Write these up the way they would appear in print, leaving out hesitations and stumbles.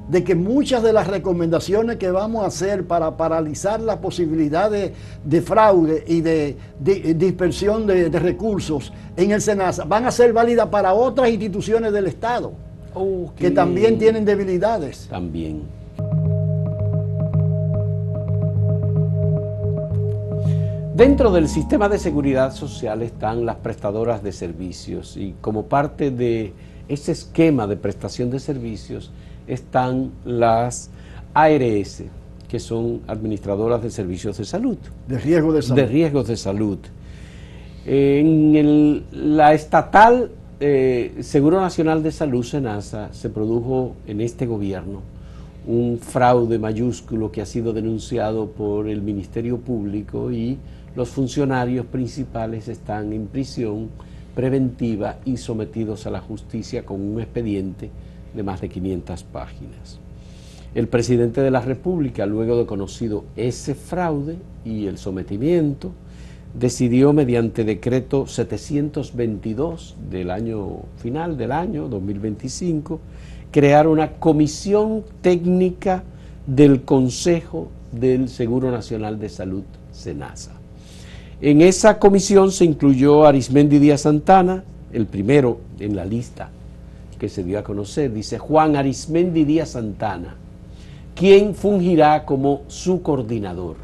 de que muchas de las recomendaciones que vamos a hacer para paralizar la posibilidad de fraude y de dispersión de recursos en el SENASA van a ser válidas para otras instituciones del Estado, que también tienen debilidades. También. Dentro del sistema de seguridad social están las prestadoras de servicios y como parte de ese esquema de prestación de servicios están las ARS, que son administradoras de servicios de salud. De riesgo de salud. De riesgos de salud. En la estatal Seguro Nacional de Salud, SENASA, se produjo en este gobierno un fraude mayúsculo que ha sido denunciado por el Ministerio Público y los funcionarios principales están en prisión preventiva y sometidos a la justicia con un expediente de más de 500 páginas. El presidente de la República, luego de conocido ese fraude y el sometimiento, decidió mediante decreto 722 del año final del año 2025 crear una comisión técnica del Consejo del Seguro Nacional de Salud, SENASA. En esa comisión se incluyó a Arismendi Díaz Santana, el primero en la lista que se dio a conocer, dice Juan Arismendi Díaz Santana, quien fungirá como su coordinador.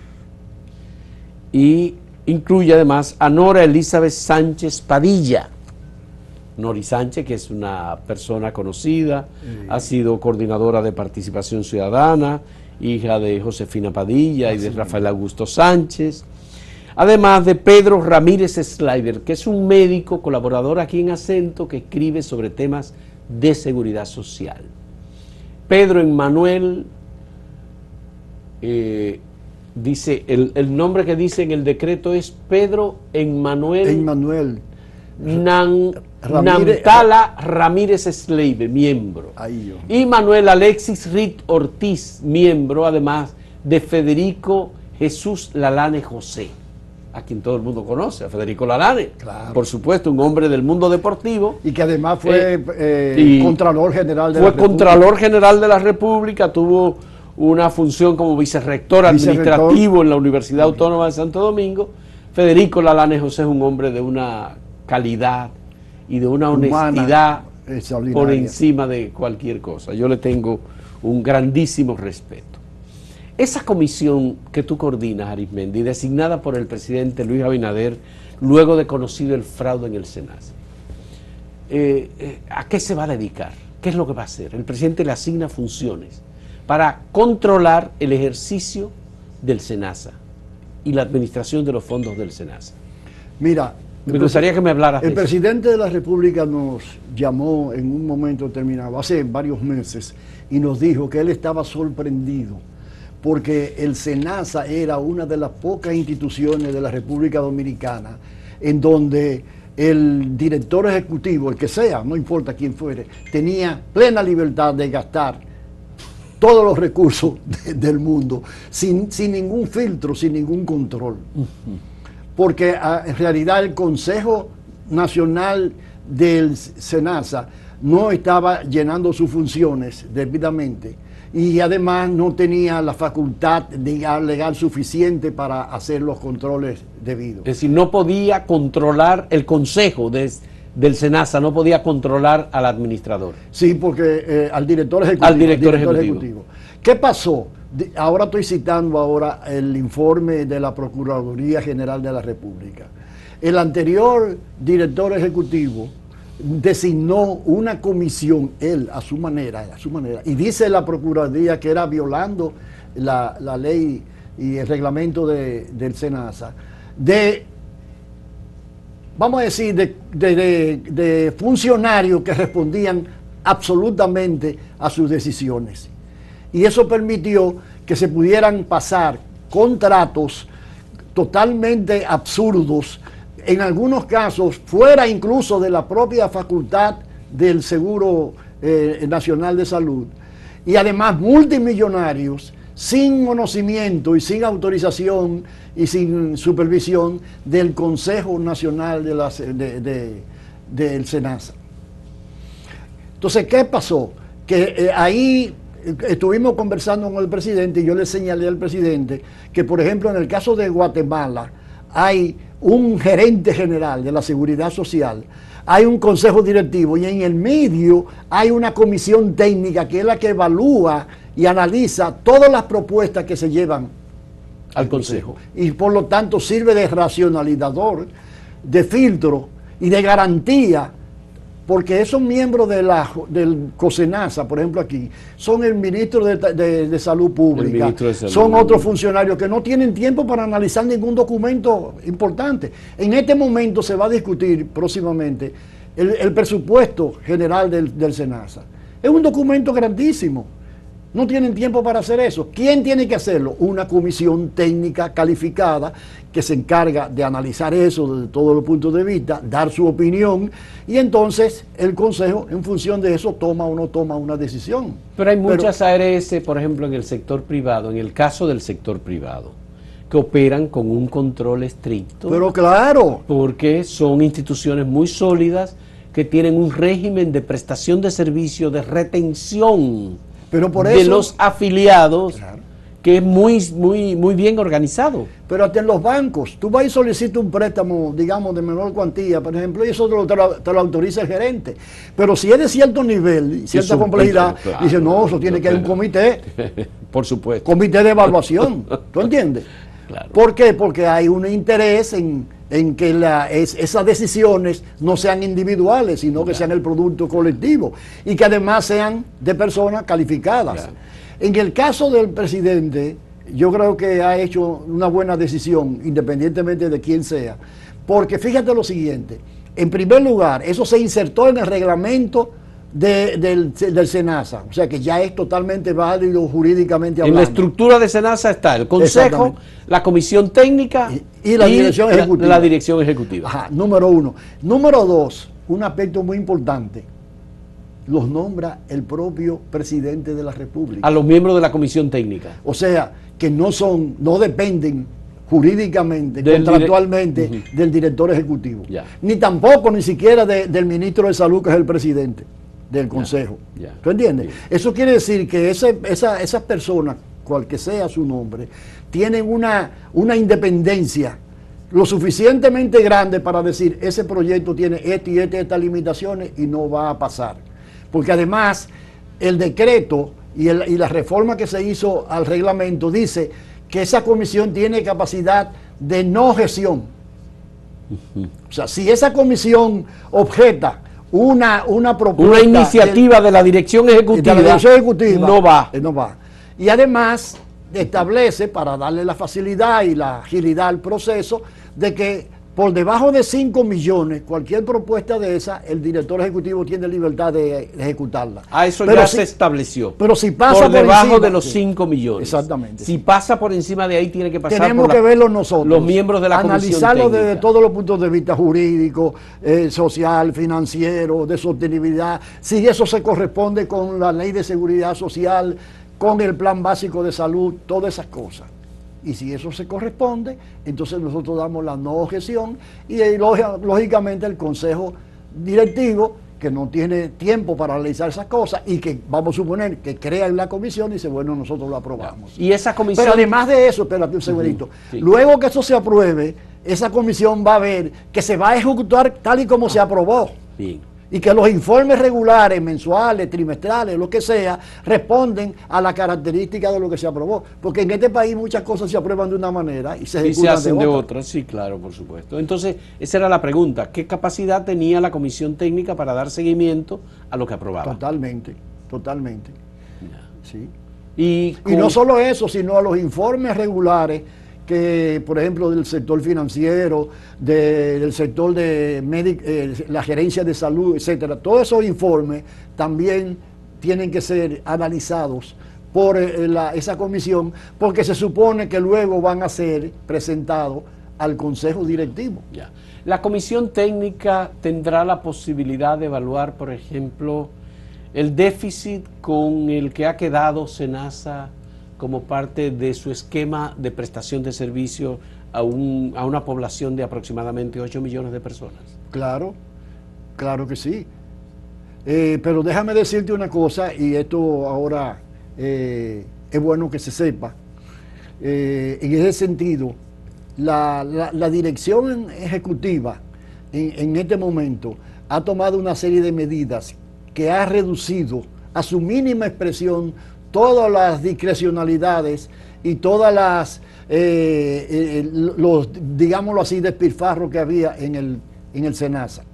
Y incluye además a Nora Elizabeth Sánchez Padilla. Nori Sánchez, que es una persona conocida, ha sido coordinadora de Participación Ciudadana, hija de Josefina Padilla y de Rafael Augusto Sánchez. Además de Pedro Ramírez Sliver, que es un médico colaborador aquí en Acento que escribe sobre temas de seguridad social. Pedro Emmanuel, dice, el nombre que dice en el decreto es Pedro Emmanuel Namtala Ramírez Sleive, miembro. Y Manuel Alexis Rit Ortiz, miembro, además de Federico Jesús Lalane José, a quien todo el mundo conoce, a Federico Lalane, claro. Por supuesto, un hombre del mundo deportivo. Y que además fue Contralor General de la República. Fue Contralor General de la República, tuvo una función como vicerrector administrativo en la Universidad Autónoma de Santo Domingo. Federico Lalane José es un hombre de una calidad y de una honestidad por encima de cualquier cosa. Yo le tengo un grandísimo respeto. Esa comisión que tú coordinas, Arismendi, designada por el presidente Luis Abinader, luego de conocido el fraude en el SENASA, ¿a qué se va a dedicar? ¿Qué es lo que va a hacer? El presidente le asigna funciones para controlar el ejercicio del SENASA y la administración de los fondos del SENASA. Mira, me gustaría que me hablaras de eso. El presidente de la República nos llamó en un momento determinado, hace varios meses, y nos dijo que él estaba sorprendido porque el SENASA era una de las pocas instituciones de la República Dominicana en donde el director ejecutivo, el que sea, no importa quién fuere, tenía plena libertad de gastar todos los recursos del mundo sin ningún filtro, sin ningún control. Porque en realidad el Consejo Nacional del SENASA no estaba llenando sus funciones debidamente y además no tenía la facultad legal suficiente para hacer los controles debidos. Es decir, no podía controlar el Consejo del SENASA, no podía controlar al administrador. Sí, porque al director ejecutivo. ¿Qué pasó? Ahora estoy citando el informe de la Procuraduría General de la República. El anterior director ejecutivo designó una comisión, él a su manera, y dice la Procuraduría que era violando la ley y el reglamento del SENASA, vamos a decir, de funcionarios que respondían absolutamente a sus decisiones. Y eso permitió que se pudieran pasar contratos totalmente absurdos, en algunos casos fuera incluso de la propia facultad del Seguro Nacional de Salud, y además multimillonarios sin conocimiento y sin autorización y sin supervisión del Consejo Nacional del SENASA. Entonces, ¿qué pasó? Que ahí estuvimos conversando con el presidente y yo le señalé al presidente que, por ejemplo, en el caso de Guatemala hay un gerente general de la Seguridad Social, hay un consejo directivo y en el medio hay una comisión técnica que es la que evalúa y analiza todas las propuestas que se llevan al consejo. Y por lo tanto sirve de racionalizador, de filtro y de garantía, porque esos miembros del COSENASA, por ejemplo aquí, son el ministro de Salud Pública, son otros funcionarios que no tienen tiempo para analizar ningún documento importante. En este momento se va a discutir próximamente el presupuesto general del SENASA. Es un documento grandísimo. No tienen tiempo para hacer eso. ¿Quién tiene que hacerlo? Una comisión técnica calificada que se encarga de analizar eso desde todos los puntos de vista, dar su opinión y entonces el Consejo, en función de eso, toma o no toma una decisión. Pero hay muchas ARS, por ejemplo, en el sector privado, en el caso del sector privado, que operan con un control estricto. Pero claro. Porque son instituciones muy sólidas que tienen un régimen de prestación de servicio, de retención. Pero por de eso, los afiliados, claro, que es muy bien organizado. Pero hasta en los bancos, tú vas y solicitas un préstamo, digamos, de menor cuantía, por ejemplo, y eso te lo autoriza el gerente. Pero si es de cierto nivel, cierta complejidad, claro, dice, no, eso tiene que haber un comité. Por supuesto. Comité de evaluación, ¿tú entiendes? Claro. ¿Por qué? Porque hay un interés en que esas decisiones no sean individuales, sino que sean el producto colectivo y que además sean de personas calificadas. Claro. En el caso del presidente, yo creo que ha hecho una buena decisión, independientemente de quién sea, porque fíjate lo siguiente, en primer lugar, eso se insertó en el reglamento del SENASA, o sea que ya es totalmente válido jurídicamente hablando. En la estructura de SENASA está el Consejo, la Comisión Técnica y la Dirección Ejecutiva. La Dirección Ejecutiva. Ajá, número uno. Número dos, un aspecto muy importante, los nombra el propio presidente de la República. A los miembros de la Comisión Técnica. O sea, que no dependen jurídicamente, contractualmente, del director ejecutivo. Ya. Ni tampoco, ni siquiera del ministro de Salud, que es el presidente del Consejo. Ya. ¿Tú entiendes? Bien. Eso quiere decir que esas personas, cual que sea su nombre, tienen una independencia lo suficientemente grande para decir, ese proyecto tiene estas limitaciones y no va a pasar. Porque además, el decreto y la reforma que se hizo al reglamento dice que esa comisión tiene capacidad de no objeción. O sea, si esa comisión objeta una propuesta, una iniciativa de la dirección ejecutiva, no va. No va. Y además establece, para darle la facilidad y la agilidad al proceso, de que por debajo de 5 millones, cualquier propuesta de esa, el director ejecutivo tiene libertad de ejecutarla. Eso pero ya se estableció. Pero si pasa por debajo de los 5 millones. Exactamente. Si pasa por encima de ahí, tiene que pasar. Tenemos que verlo nosotros. Los miembros de la comisión técnica. Analizarlo desde todos los puntos de vista jurídico, social, financiero, de sostenibilidad. Si eso se corresponde con la ley de seguridad social, con el plan básico de salud, todas esas cosas. Y si eso se corresponde, entonces nosotros damos la no objeción y lógicamente el consejo directivo, que no tiene tiempo para realizar esas cosas y que vamos a suponer que crea en la comisión y dice, bueno, nosotros lo aprobamos. Y esa comisión... Pero además de eso, espérate un segundito, sí. Luego que eso se apruebe, esa comisión va a ver que se va a ejecutar tal y como se aprobó. Bien. Y que los informes regulares, mensuales, trimestrales, lo que sea, responden a la característica de lo que se aprobó. Porque en este país muchas cosas se aprueban de una manera y se ejecutan hacen de otra. Sí, claro, por supuesto. Entonces, esa era la pregunta. ¿Qué capacidad tenía la comisión técnica para dar seguimiento a lo que aprobaba? Totalmente. Sí. Y no solo eso, sino a los informes regulares que, por ejemplo, del sector financiero, del sector de la gerencia de salud, etcétera. Todos esos informes también tienen que ser analizados por esa comisión, porque se supone que luego van a ser presentados al consejo directivo. Ya. La comisión técnica tendrá la posibilidad de evaluar, por ejemplo, el déficit con el que ha quedado SENASA como parte de su esquema de prestación de servicio a una población de aproximadamente 8 millones de personas. Claro, claro que sí. Pero déjame decirte una cosa, y esto ahora es bueno que se sepa. En ese sentido, la dirección ejecutiva en este momento ha tomado una serie de medidas que ha reducido a su mínima expresión todas las discrecionalidades y todas las, digámoslo así, despilfarros que había en el SENASA.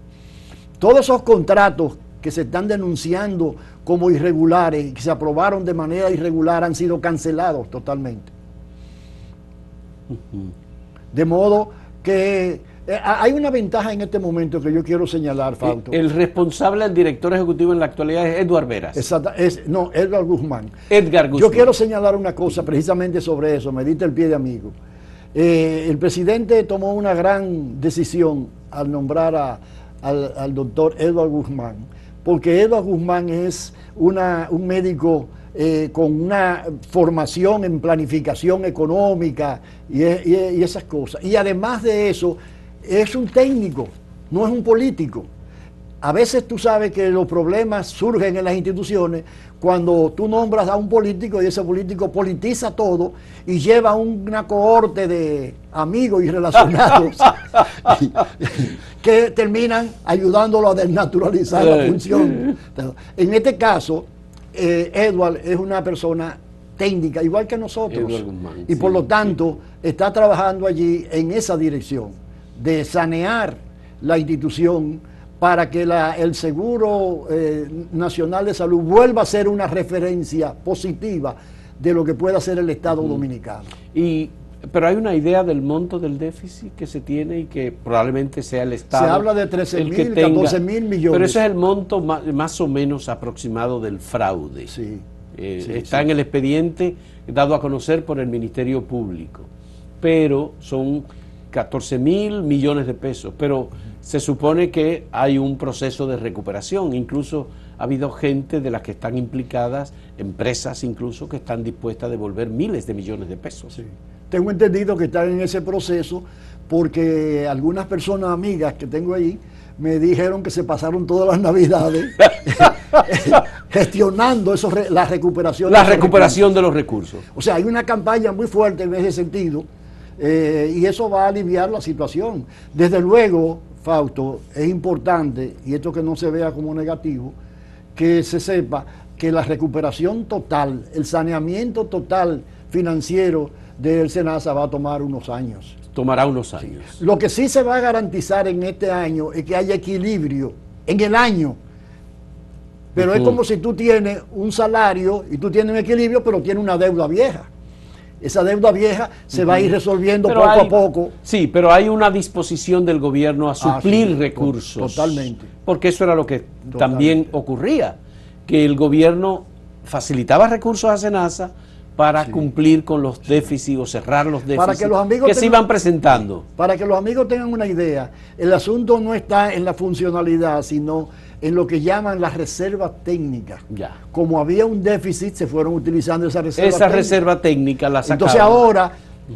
Todos esos contratos que se están denunciando como irregulares y que se aprobaron de manera irregular han sido cancelados totalmente. De modo que hay una ventaja en este momento que yo quiero señalar, Fausto. El responsable, el director ejecutivo en la actualidad es Edward Veras. Exacto, no, Edgar Guzmán. Edgar Guzmán. Yo quiero señalar una cosa precisamente sobre eso, me diste el pie de amigo. El presidente tomó una gran decisión al nombrar al doctor Edward Guzmán, porque Edward Guzmán es un médico con una formación en planificación económica y esas cosas. Y además de eso, es un técnico, no es un político. A veces tú sabes que los problemas surgen en las instituciones cuando tú nombras a un político y ese político politiza todo y lleva una cohorte de amigos y relacionados que terminan ayudándolo a desnaturalizar la función. En este caso, Edward es una persona técnica, igual que nosotros, Guzmán, y por lo tanto está trabajando allí en esa dirección de sanear la institución para que el Seguro Nacional de Salud vuelva a ser una referencia positiva de lo que pueda hacer el Estado dominicano. Pero hay una idea del monto del déficit que se tiene y que probablemente sea el Estado. Se habla de 13.000, 14.000 millones. Pero ese es el monto más o menos aproximado del fraude. Sí, está en el expediente dado a conocer por el Ministerio Público. Pero son 14.000 millones de pesos. Pero se supone que hay un proceso de recuperación. Incluso ha habido gente de las que están implicadas, empresas incluso, que están dispuestas a devolver miles de millones de pesos. Sí. Tengo entendido que están en ese proceso porque algunas personas amigas que tengo ahí me dijeron que se pasaron todas las navidades gestionando la recuperación. La recuperación de los recursos. O sea, hay una campaña muy fuerte en ese sentido y eso va a aliviar la situación. Desde luego, Fausto, es importante, y esto que no se vea como negativo, que se sepa que la recuperación total, el saneamiento total financiero del SENASA va a tomar unos años. Tomará unos años. Sí. Lo que sí se va a garantizar en este año es que haya equilibrio en el año. Pero es como si tú tienes un salario y tú tienes un equilibrio, pero tienes una deuda vieja. Esa deuda vieja se va a ir resolviendo poco a poco. Sí, pero hay una disposición del gobierno a suplir recursos. Totalmente. Porque eso era lo que también ocurría, que el gobierno facilitaba recursos a SENASA para cumplir con los déficits o cerrar los déficits para que, los amigos se iban presentando. Para que los amigos tengan una idea, el asunto no está en la funcionalidad, sino en lo que llaman las reservas técnicas. Ya. Como había un déficit, se fueron utilizando esas reservas técnicas. Esa reserva técnica la sacaron. Entonces ahora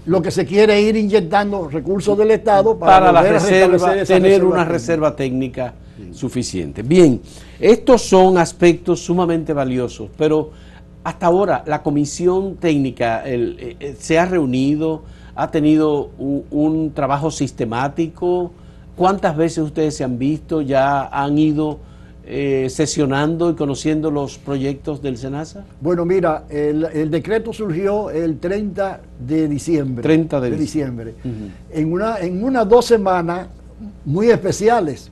lo que se quiere es ir inyectando recursos del Estado para la reserva, tener una reserva técnica suficiente. Bien, estos son aspectos sumamente valiosos, pero hasta ahora la comisión técnica se ha reunido, ha tenido un trabajo sistemático. ¿Cuántas veces ustedes se han visto? ¿Ya han ido sesionando y conociendo los proyectos del SENASA? Bueno, mira, el decreto surgió el 30 de diciembre. 30 de diciembre. En unas 2 semanas muy especiales,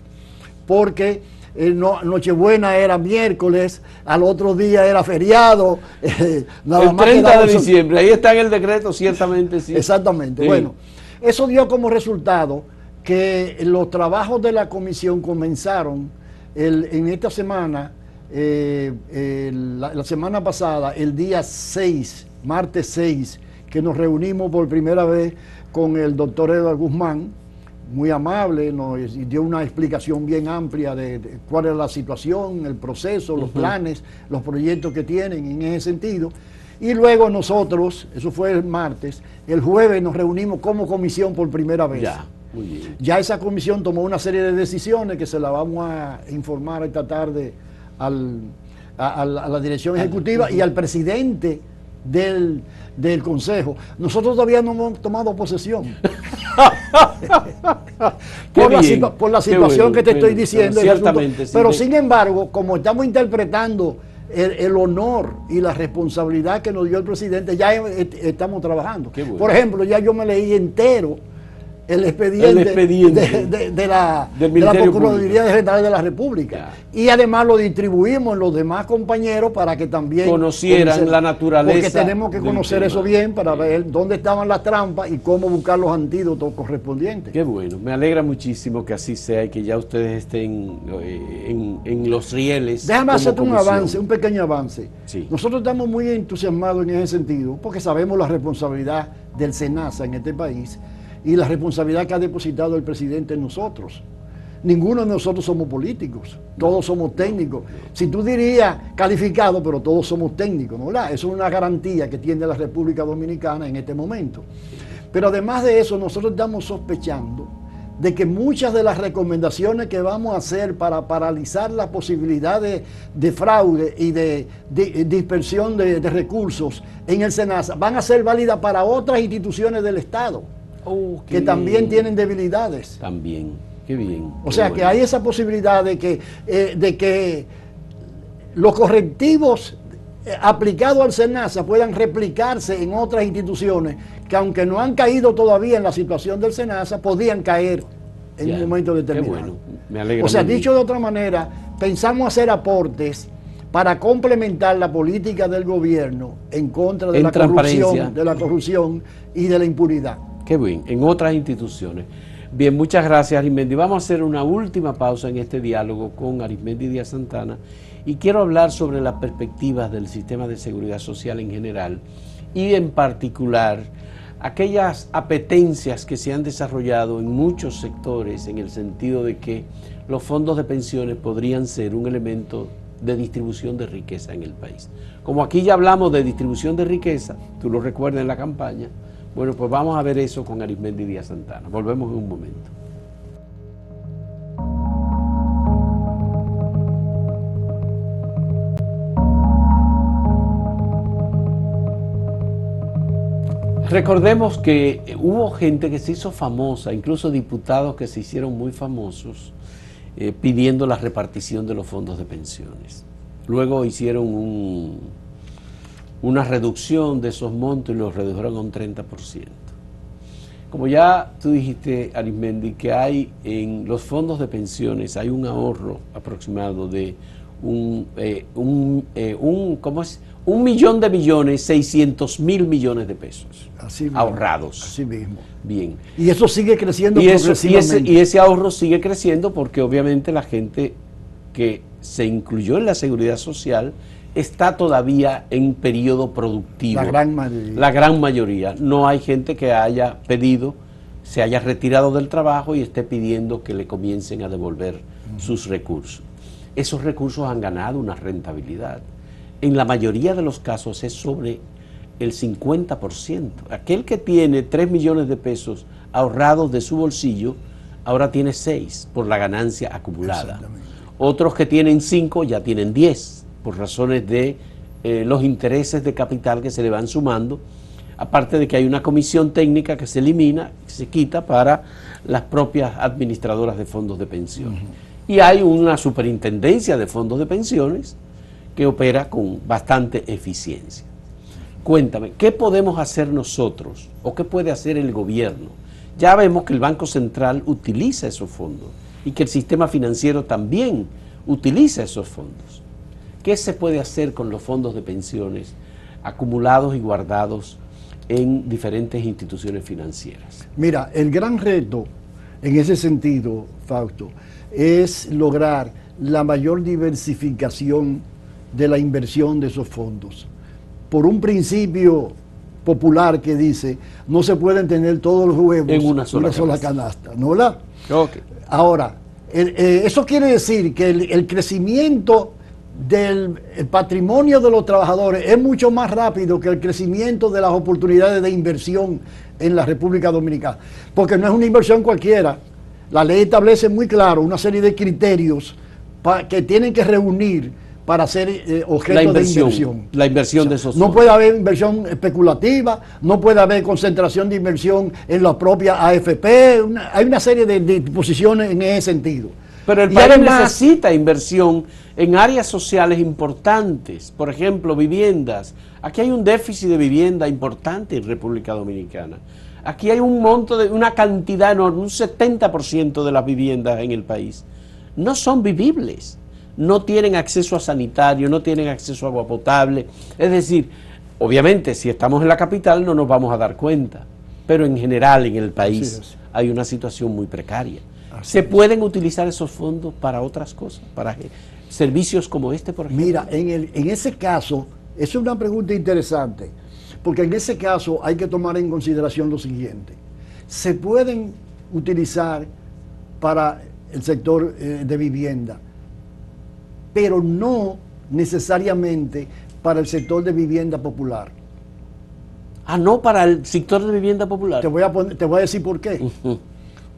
porque Nochebuena era miércoles, al otro día era feriado. El 30 de diciembre, ahí está en el decreto, ciertamente sí. Exactamente. Sí. Bueno, eso dio como resultado que los trabajos de la comisión comenzaron en esta semana, la semana pasada, el día 6, martes 6, que nos reunimos por primera vez con el doctor Edward Guzmán, muy amable, nos dio una explicación bien amplia de cuál es la situación, el proceso, los planes, los proyectos que tienen en ese sentido. Y luego nosotros, eso fue el martes, el jueves nos reunimos como comisión por primera vez. Ya, muy bien. Ya esa comisión tomó una serie de decisiones que se la vamos a informar esta tarde al a la dirección ejecutiva y al presidente del Consejo. Nosotros todavía no hemos tomado posesión. por la situación que te estoy diciendo. Ciertamente, pero sin embargo, como estamos interpretando el honor y la responsabilidad que nos dio el presidente, ya estamos trabajando. Bueno. Por ejemplo, ya yo me leí entero el expediente de la Procuraduría General de la República. Ya. Y además lo distribuimos en los demás compañeros para que también conocieran la naturaleza. Porque tenemos que conocer eso bien para ver dónde estaban las trampas y cómo buscar los antídotos correspondientes. Qué bueno, me alegra muchísimo que así sea y que ya ustedes estén en los rieles. Déjame hacerte un pequeño avance. Sí. Nosotros estamos muy entusiasmados en ese sentido porque sabemos la responsabilidad del SENASA en este país y la responsabilidad que ha depositado el presidente en nosotros. Ninguno de nosotros somos políticos, todos somos técnicos. Si tú dirías calificados, pero todos somos técnicos, ¿no? Eso es una garantía que tiene la República Dominicana en este momento. Pero además de eso, nosotros estamos sospechando de que muchas de las recomendaciones que vamos a hacer para paralizar la posibilidad de fraude y de dispersión de recursos en el SENASA van a ser válidas para otras instituciones del Estado. Que también tienen debilidades. También, qué bien. O sea, que hay esa posibilidad de que los correctivos aplicados al SENASA puedan replicarse en otras instituciones que, aunque no han caído todavía en la situación del SENASA, podían caer en un momento determinado. Qué bueno. Me alegra. O sea, dicho de otra manera, pensamos hacer aportes para complementar la política del gobierno en contra de la corrupción y de la impunidad. Qué bien, en otras instituciones. Bien, muchas gracias, Arismendi. Vamos a hacer una última pausa en este diálogo con Arismendi Díaz Santana y quiero hablar sobre las perspectivas del sistema de seguridad social en general y en particular aquellas apetencias que se han desarrollado en muchos sectores en el sentido de que los fondos de pensiones podrían ser un elemento de distribución de riqueza en el país. Como aquí ya hablamos de distribución de riqueza, tú lo recuerdas en la campaña. Bueno, pues vamos a ver eso con Arismendi Díaz Santana. Volvemos en un momento. Recordemos que hubo gente que se hizo famosa, incluso diputados que se hicieron muy famosos, pidiendo la repartición de los fondos de pensiones. Luego hicieron una reducción de esos montos y los redujeron a un 30%. Como ya tú dijiste, Arismendi, que hay en los fondos de pensiones hay un ahorro aproximado de $1.600.000.000 de pesos así mismo, ahorrados. Así mismo. Bien. Y eso sigue creciendo progresivamente. Y ese ahorro sigue creciendo porque obviamente la gente que se incluyó en la seguridad social está todavía en periodo productivo. La gran mayoría. La gran mayoría. No hay gente que haya pedido, se haya retirado del trabajo y esté pidiendo que le comiencen a devolver sus recursos. Esos recursos han ganado una rentabilidad. En la mayoría de los casos es sobre el 50%. Aquel que tiene 3 millones de pesos ahorrados de su bolsillo, ahora tiene 6 por la ganancia acumulada. Otros que tienen 5 ya tienen 10 por razones de los intereses de capital que se le van sumando, aparte de que hay una comisión técnica que se elimina, que se quita para las propias administradoras de fondos de pensiones. Y hay una superintendencia de fondos de pensiones que opera con bastante eficiencia. Cuéntame, ¿qué podemos hacer nosotros o qué puede hacer el gobierno? Ya vemos que el Banco Central utiliza esos fondos y que el sistema financiero también utiliza esos fondos. ¿Qué se puede hacer con los fondos de pensiones acumulados y guardados en diferentes instituciones financieras? Mira, el gran reto en ese sentido, Fausto, es lograr la mayor diversificación de la inversión de esos fondos. Por un principio popular que dice, no se pueden tener todos los huevos en una sola canasta, ¿no? ¿Verdad? Okay. Ahora, eso quiere decir que el crecimiento del patrimonio de los trabajadores es mucho más rápido que el crecimiento de las oportunidades de inversión en la República Dominicana, porque no es una inversión cualquiera. La ley establece muy claro una serie de criterios que tienen que reunir para ser objeto de inversión. La inversión de esos no fondos. puede haber inversión especulativa, no puede haber concentración de inversión en la propia AFP, hay una serie de disposiciones en ese sentido. Pero el Y país además, necesita inversión en áreas sociales importantes, por ejemplo, viviendas. Aquí hay un déficit de vivienda importante en República Dominicana. Aquí hay una cantidad enorme, un 70% de las viviendas en el país no son vivibles. No tienen acceso a sanitario, no tienen acceso a agua potable. Es decir, obviamente si estamos en la capital no nos vamos a dar cuenta, pero en general en el país hay una situación muy precaria. ¿Se pueden utilizar esos fondos para otras cosas, para servicios como este, por ejemplo? Mira, en ese caso, es una pregunta interesante, porque en ese caso hay que tomar en consideración lo siguiente. Se pueden utilizar para el sector de vivienda, pero no necesariamente para el sector de vivienda popular. Ah, no, para el sector de vivienda popular. Te voy a decir por qué.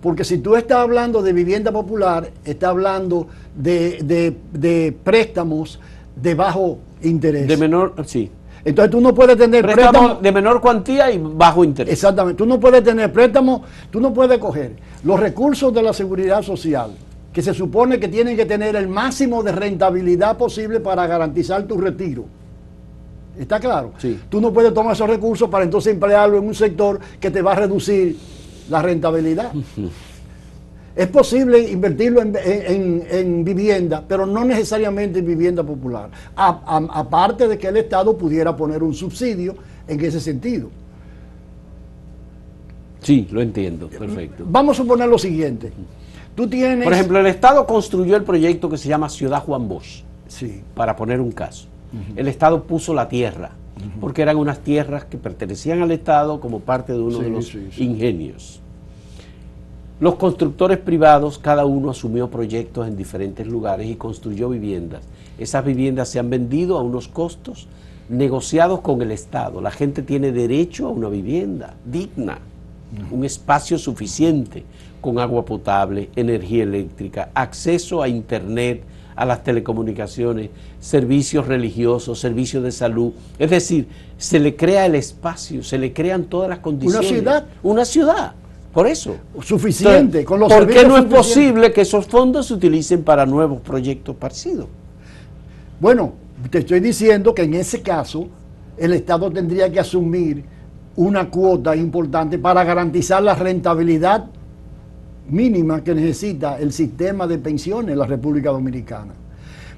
Porque si tú estás hablando de vivienda popular, estás hablando de préstamos de bajo interés. De menor, sí. Entonces tú no puedes tener préstamos de menor cuantía y bajo interés. Exactamente. Tú no puedes tener préstamos, tú no puedes coger los recursos de la seguridad social, que se supone que tienen que tener el máximo de rentabilidad posible para garantizar tu retiro. ¿Está claro? Sí. Tú no puedes tomar esos recursos para entonces emplearlo en un sector que te va a reducir la rentabilidad. Es posible invertirlo en vivienda, pero no necesariamente en vivienda popular. Aparte de que el Estado pudiera poner un subsidio en ese sentido. Sí, lo entiendo, perfecto. Vamos a suponer lo siguiente. Tú tienes... Por ejemplo, el Estado construyó el proyecto que se llama Ciudad Juan Bosch, sí, para poner un caso. El Estado puso la tierra, porque eran unas tierras que pertenecían al Estado como parte de uno de los ingenios. Los constructores privados, cada uno asumió proyectos en diferentes lugares y construyó viviendas. Esas viviendas se han vendido a unos costos negociados con el Estado. La gente tiene derecho a una vivienda digna, un espacio suficiente, con agua potable, energía eléctrica, acceso a internet, a las telecomunicaciones, servicios religiosos, servicios de salud. Es decir, se le crea el espacio, se le crean todas las condiciones. Una ciudad. Una ciudad, por eso. Suficiente. Entonces, con los ¿por qué no es suficientes? posible que esos fondos se utilicen para nuevos proyectos parecidos? Bueno, te estoy diciendo que en ese caso el Estado tendría que asumir una cuota importante para garantizar la rentabilidad mínima que necesita el sistema de pensiones en la República Dominicana.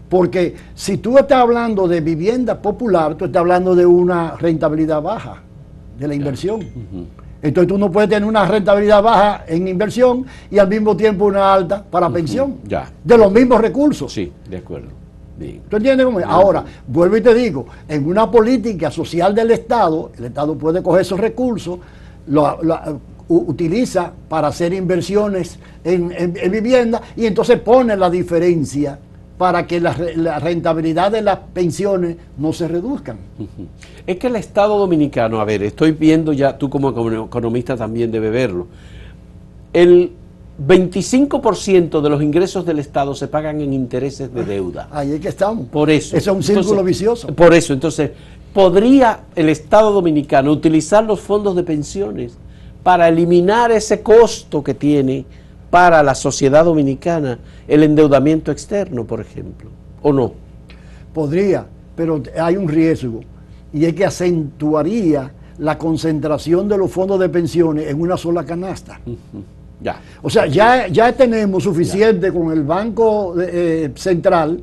Porque si tú estás hablando de vivienda popular, tú estás hablando de una rentabilidad baja de la inversión. Entonces tú no puedes tener una rentabilidad baja en inversión y al mismo tiempo una alta para pensión. De los mismos recursos. Sí, de acuerdo. Bien. ¿Tú entiendes cómo es? Ahora, vuelvo y te digo, en una política social del Estado, el Estado puede coger esos recursos, utiliza para hacer inversiones en vivienda y entonces pone la diferencia para que la rentabilidad de las pensiones no se reduzcan. Es que el Estado Dominicano, a ver, estoy viendo ya, tú como economista también debe verlo, el 25% de los ingresos del Estado se pagan en intereses de deuda. Ahí es que estamos. Por eso. Eso es un círculo vicioso. Por eso, entonces, ¿podría el Estado Dominicano utilizar los fondos de pensiones para eliminar ese costo que tiene para la sociedad dominicana el endeudamiento externo, por ejemplo? ¿O no? Podría, pero hay un riesgo, y es que acentuaría la concentración de los fondos de pensiones en una sola canasta. Ya. O sea, ya tenemos suficiente con el Banco Central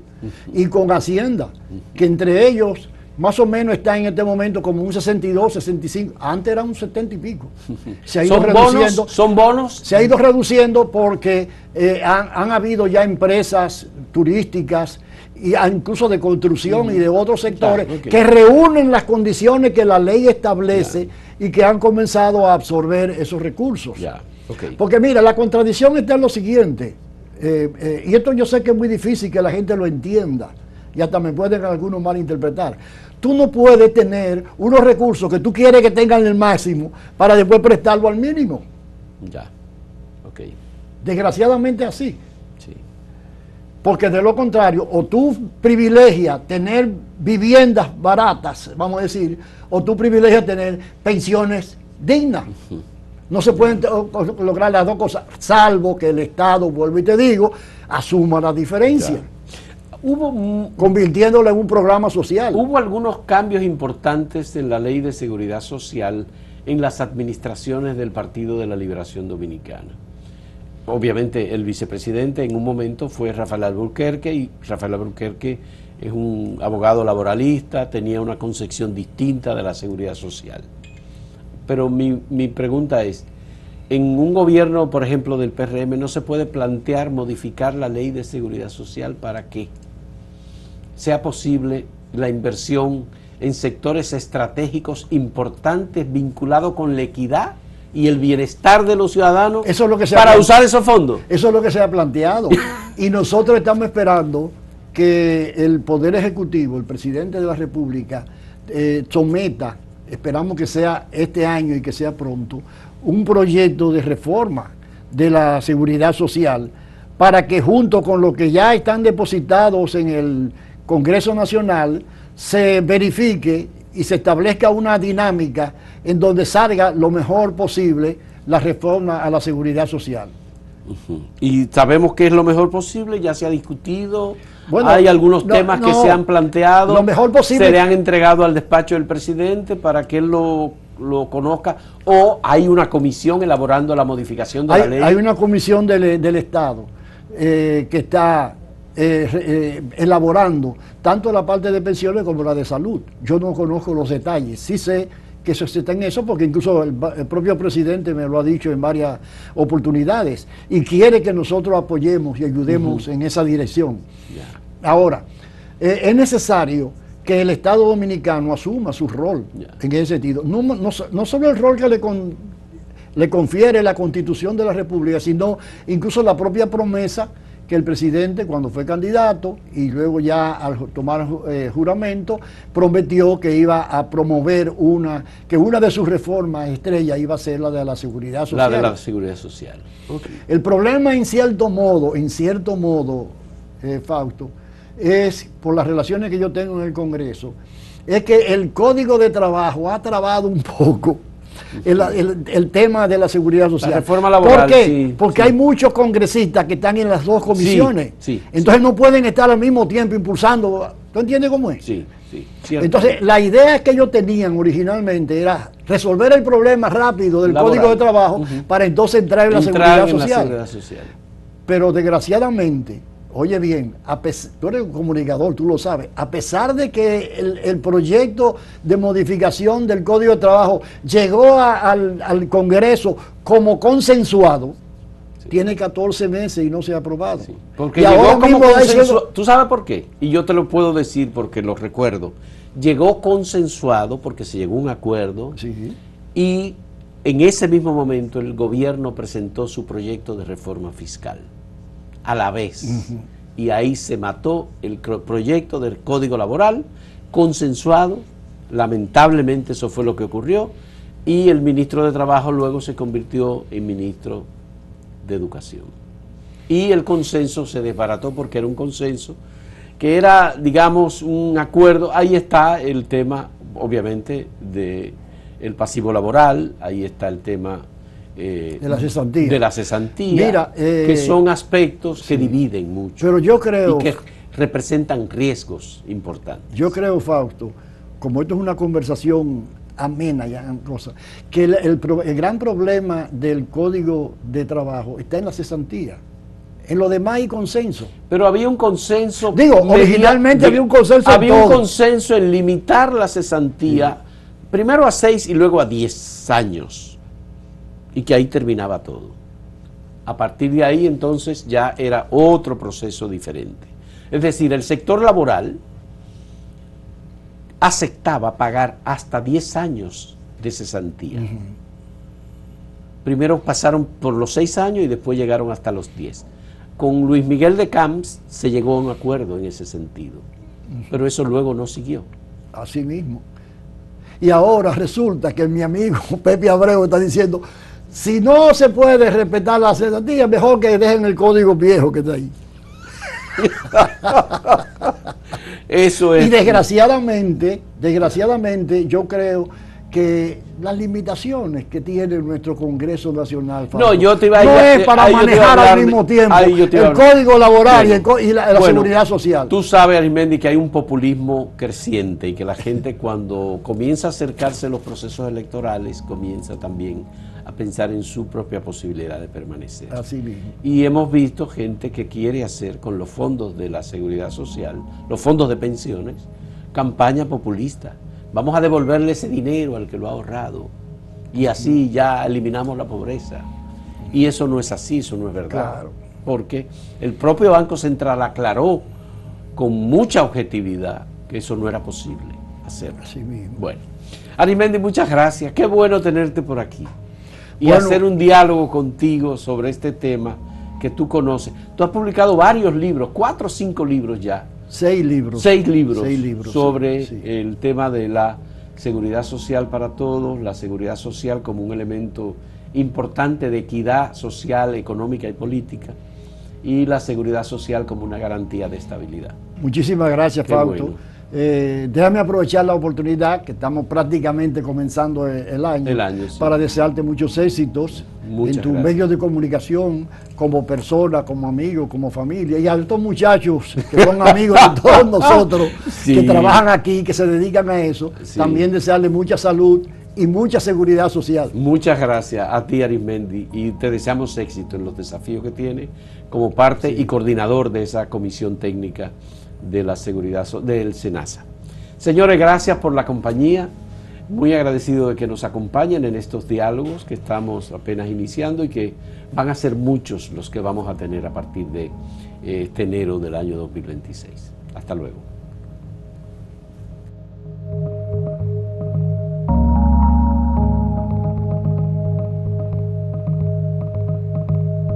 y con Hacienda, que entre ellos más o menos está en este momento como un 62, 65, antes era un 70 y pico. Se ha ido reduciendo. ¿Son bonos? Se ha ido reduciendo porque han habido ya empresas turísticas y incluso de construcción y de otros sectores que reúnen las condiciones que la ley establece y que han comenzado a absorber esos recursos. Porque mira, la contradicción está en lo siguiente, y esto yo sé que es muy difícil que la gente lo entienda, y hasta me pueden algunos malinterpretar. Tú no puedes tener unos recursos que tú quieres que tengan el máximo para después prestarlo al mínimo. Desgraciadamente así. Porque de lo contrario, o tú privilegias tener viviendas baratas, vamos a decir, o tú privilegias tener pensiones dignas. No se pueden lograr las dos cosas, salvo que el Estado, vuelvo y te digo, asuma la diferencia. Convirtiéndolo en un programa social. Hubo algunos cambios importantes en la Ley de Seguridad Social en las administraciones del Partido de la Liberación Dominicana. Obviamente el vicepresidente en un momento fue Rafael Alburquerque, y Rafael Alburquerque es un abogado laboralista, tenía una concepción distinta de la seguridad social. Pero mi pregunta es, en un gobierno, por ejemplo, del PRM, ¿no se puede plantear modificar la Ley de Seguridad Social para que sea posible la inversión en sectores estratégicos importantes vinculados con la equidad y el bienestar de los ciudadanos para usar esos fondos? Eso es lo que se ha planteado. Y nosotros estamos esperando que el Poder Ejecutivo, el Presidente de la República, someta, esperamos que sea este año y que sea pronto, un proyecto de reforma de la seguridad social para que junto con lo que ya están depositados en el Congreso Nacional se verifique y se establezca una dinámica en donde salga lo mejor posible la reforma a la seguridad social. Y sabemos que es lo mejor posible, ya se ha discutido, bueno, hay algunos temas que se han planteado, lo mejor posible, se le han entregado al despacho del presidente para que él lo conozca, o hay una comisión elaborando la modificación de la ley. Hay una comisión del Estado que está elaborando tanto la parte de pensiones como la de salud. Yo no conozco los detalles, sí sé que se está en eso, porque incluso el propio presidente me lo ha dicho en varias oportunidades y quiere que nosotros apoyemos y ayudemos en esa dirección. Ahora, es necesario que el Estado Dominicano asuma su rol en ese sentido. No solo el rol que le confiere la Constitución de la República, sino incluso la propia promesa que el presidente, cuando fue candidato y luego ya al tomar juramento, prometió que iba a promover que una de sus reformas estrella iba a ser la de la seguridad social. La de la seguridad social. Okay. El problema en cierto modo, Fausto, es por las relaciones que yo tengo en el Congreso, es que el Código de Trabajo ha trabado un poco el tema de la seguridad social. La reforma laboral. ¿Por qué? Sí, porque hay muchos congresistas que están en las dos comisiones. Entonces no pueden estar al mismo tiempo impulsando. ¿Tú entiendes cómo es? Sí. Entonces la idea que ellos tenían originalmente era resolver el problema rápido del Código de Trabajo para entonces entrar en la seguridad social. Pero desgraciadamente, oye bien, tú eres un comunicador, tú lo sabes, a pesar de que el proyecto de modificación del Código de Trabajo llegó al Congreso como consensuado, tiene 14 meses y no se ha aprobado. Porque llegó como consensuado. ¿Tú sabes por qué? Y yo te lo puedo decir porque lo recuerdo. Llegó consensuado porque se llegó a un acuerdo y en ese mismo momento el gobierno presentó su proyecto de reforma fiscal a la vez. Y ahí se mató el proyecto del Código Laboral, consensuado, lamentablemente eso fue lo que ocurrió, y el ministro de Trabajo luego se convirtió en ministro de Educación. Y el consenso se desbarató porque era un consenso que era, digamos, un acuerdo. Ahí está el tema, obviamente, del pasivo laboral, ahí está el tema de la cesantía. Mira, que son aspectos que dividen mucho. Pero yo creo, y que representan riesgos importantes. Yo creo, Fausto, como esto es una conversación amena, que el gran problema del Código de Trabajo está en la cesantía. En lo demás hay consenso. Pero había un consenso. Originalmente había un consenso. Había un consenso en limitar la cesantía primero a 6 y luego a 10 años. Y que ahí terminaba todo. A partir de ahí entonces ya era otro proceso diferente. Es decir, el sector laboral aceptaba pagar hasta 10 años de cesantía. Primero pasaron por los 6 años y después llegaron hasta los 10. Con Luis Miguel de Camps se llegó a un acuerdo en ese sentido. Pero eso luego no siguió. Así mismo. Y ahora resulta que mi amigo Pepe Abreu está diciendo, si no se puede respetar la cesantía, mejor que dejen el código viejo que está ahí. Eso es. Y desgraciadamente, yo creo que las limitaciones que tiene nuestro Congreso Nacional, Fabio, no, yo te iba a no es para manejar al mismo tiempo el Código Laboral y la Seguridad Social. Tú sabes, Arismendi, que hay un populismo creciente y que la gente cuando comienza a acercarse a los procesos electorales comienza también a pensar en su propia posibilidad de permanecer. Así mismo. Y hemos visto gente que quiere hacer con los fondos de la Seguridad Social, los fondos de pensiones, campaña populista. Vamos a devolverle ese dinero al que lo ha ahorrado y así ya eliminamos la pobreza. Y eso no es así, eso no es verdad. Claro. Porque el propio Banco Central aclaró con mucha objetividad que eso no era posible hacerlo. Así mismo. Bueno, Arismendi, muchas gracias. Qué bueno tenerte por aquí y bueno, hacer un diálogo contigo sobre este tema que tú conoces. Tú has publicado varios libros, 4 o 5 libros ya. 6 libros. 6 libros, sobre sí. el tema de la seguridad social para todos, la seguridad social como un elemento importante de equidad social, económica y política, y la seguridad social como una garantía de estabilidad. Muchísimas gracias, Fausto. Bueno. Déjame aprovechar la oportunidad, que estamos prácticamente comenzando el año, sí, para desearte muchos éxitos en tus medios de comunicación, como persona, como amigo, como familia, y a estos muchachos que son amigos de todos nosotros, sí, que trabajan aquí, que se dedican a eso, sí, también desearle mucha salud y mucha seguridad social. Muchas gracias a ti, Arismendi, y te deseamos éxito en los desafíos que tiene como parte y coordinador de esa comisión técnica de la seguridad del SENASA. Señores, gracias por la compañía, muy agradecido de que nos acompañen en estos diálogos que estamos apenas iniciando y que van a ser muchos los que vamos a tener a partir de este enero del año 2026. Hasta luego.